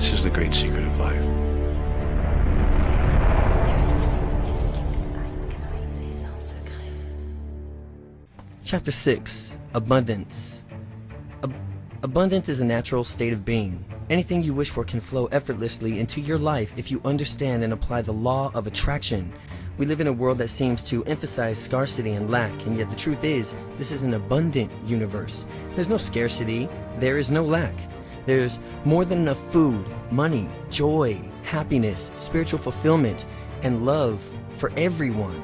This is the great secret of life. Chapter 6. Abundance. Abundance is a natural state of being. Anything you wish for can flow effortlessly into your life if you understand and apply the law of attraction. We live in a world that seems to emphasize scarcity and lack, and yet the truth is, this is an abundant universe. There's no scarcity, there is no lack. There's more than enough food, money, joy, happiness, spiritual fulfillment, and love for everyone.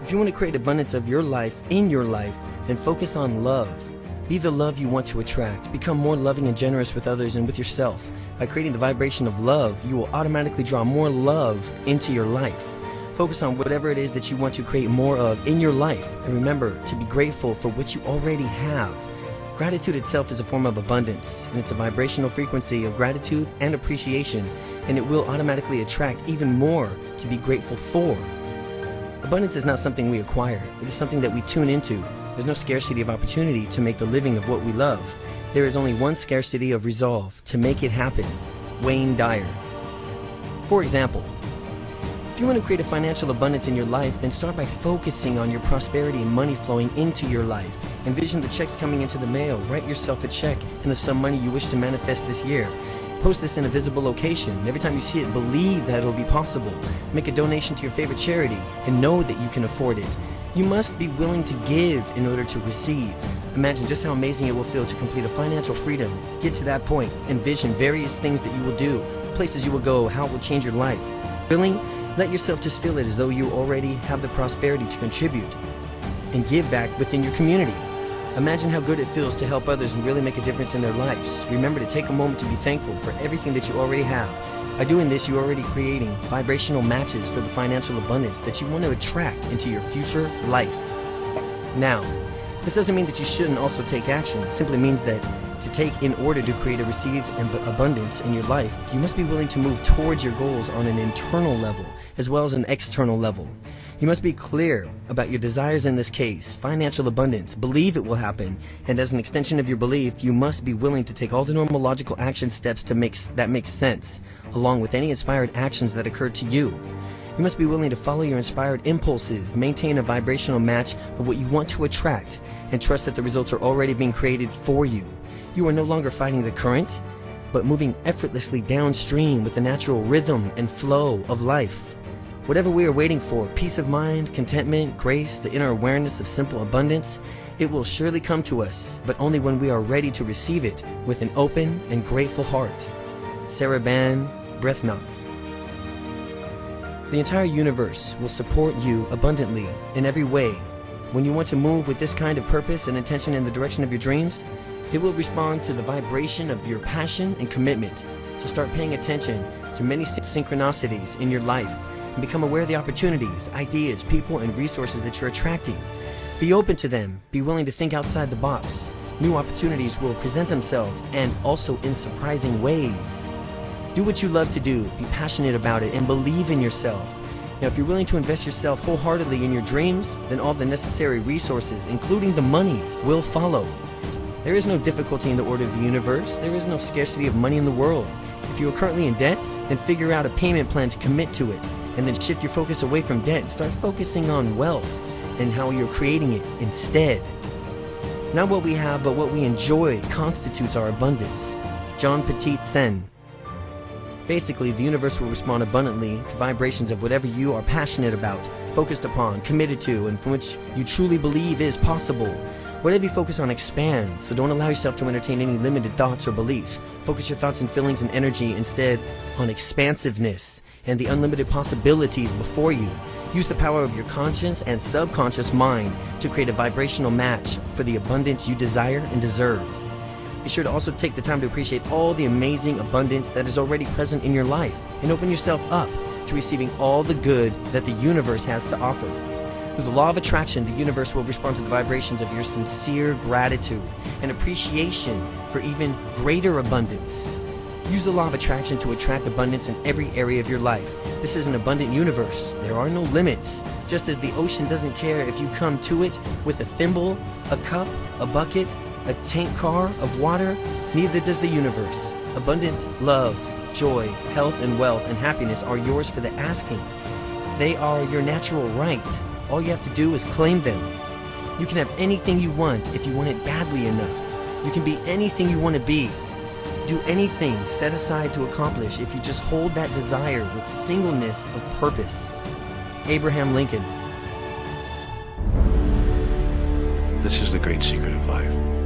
If you want to create abundance of your life in your life, then focus on love. Be the love you want to attract. Become more loving and generous with others and with yourself. By creating the vibration of love, you will automatically draw more love into your life. Focus on whatever it is that you want to create more of in your life, and remember to be grateful for what you already have. Gratitude itself is a form of abundance, and it's a vibrational frequency of gratitude and appreciation, and it will automatically attract even more to be grateful for. Abundance is not something we acquire, it is something that we tune into. There's no scarcity of opportunity to make the living of what we love. There is only one scarcity of resolve to make it happen. Wayne Dyer. For example, if you want to create a financial abundance in your life, then start by focusing on your prosperity and money flowing into your life. Envision the checks coming into the mail. Write yourself a check and the sum money you wish to manifest this year. Post this in a visible location. Every time you see it, believe that it will be possible. Make a donation to your favorite charity and know that you can afford it. You must be willing to give in order to receive. Imagine just how amazing it will feel to complete a financial freedom. Get to that point. Envision various things that you will do, places you will go, how it will change your life. Really, let yourself just feel it as though you already have the prosperity to contribute and give back within your community. Imagine how good it feels to help others and really make a difference in their lives. Remember to take a moment to be thankful for everything that you already have. By doing this, you're already creating vibrational matches for the financial abundance that you want to attract into your future life. Now, this doesn't mean that you shouldn't also take action. It simply means that to take in order to create or receive abundance in your life, you must be willing to move towards your goals on an internal level as well as an external level. You must be clear about your desires in this case, financial abundance, believe it will happen, and as an extension of your belief, you must be willing to take all the normal logical action steps that make sense, along with any inspired actions that occur to you. You must be willing to follow your inspired impulses, maintain a vibrational match of what you want to attract, and trust that the results are already being created for you. You are no longer fighting the current, but moving effortlessly downstream with the natural rhythm and flow of life. Whatever we are waiting for, peace of mind, contentment, grace, the inner awareness of simple abundance, it will surely come to us, but only when we are ready to receive it with an open and grateful heart. Sarah Ban Breathnock. The entire universe will support you abundantly in every way. When you want to move with this kind of purpose and intention in the direction of your dreams, it will respond to the vibration of your passion and commitment. So start paying attention to many synchronicities in your life and become aware of the opportunities, ideas, people, and resources that you're attracting. Be open to them. Be willing to think outside the box. New opportunities will present themselves, and also in surprising ways. Do what you love to do, be passionate about it, and believe in yourself. Now, if you're willing to invest yourself wholeheartedly in your dreams, then all the necessary resources, including the money, will follow. There is no difficulty in the order of the universe. There is no scarcity of money in the world. If you are currently in debt, then figure out a payment plan to commit to it, and then shift your focus away from debt and start focusing on wealth and how you're creating it instead. Not what we have, but what we enjoy constitutes our abundance. John Petit-Sen. Basically, the universe will respond abundantly to vibrations of whatever you are passionate about, focused upon, committed to, and from which you truly believe is possible. Whatever you focus on expands, so don't allow yourself to entertain any limited thoughts or beliefs. Focus your thoughts and feelings and energy instead on expansiveness and the unlimited possibilities before you. Use the power of your conscious and subconscious mind to create a vibrational match for the abundance you desire and deserve. Be sure to also take the time to appreciate all the amazing abundance that is already present in your life and open yourself up to receiving all the good that the universe has to offer. Through the law of attraction, the universe will respond to the vibrations of your sincere gratitude and appreciation for even greater abundance. Use the law of attraction to attract abundance in every area of your life. This is an abundant universe. There are no limits. Just as the ocean doesn't care if you come to it with a thimble, a cup, a bucket, a tank car of water, neither does the universe. Abundant love, joy, health, and wealth and happiness are yours for the asking. They are your natural right. All you have to do is claim them. You can have anything you want if you want it badly enough. You can be anything you want to be. Do anything set aside to accomplish if you just hold that desire with singleness of purpose. Abraham Lincoln. This is the great secret of life.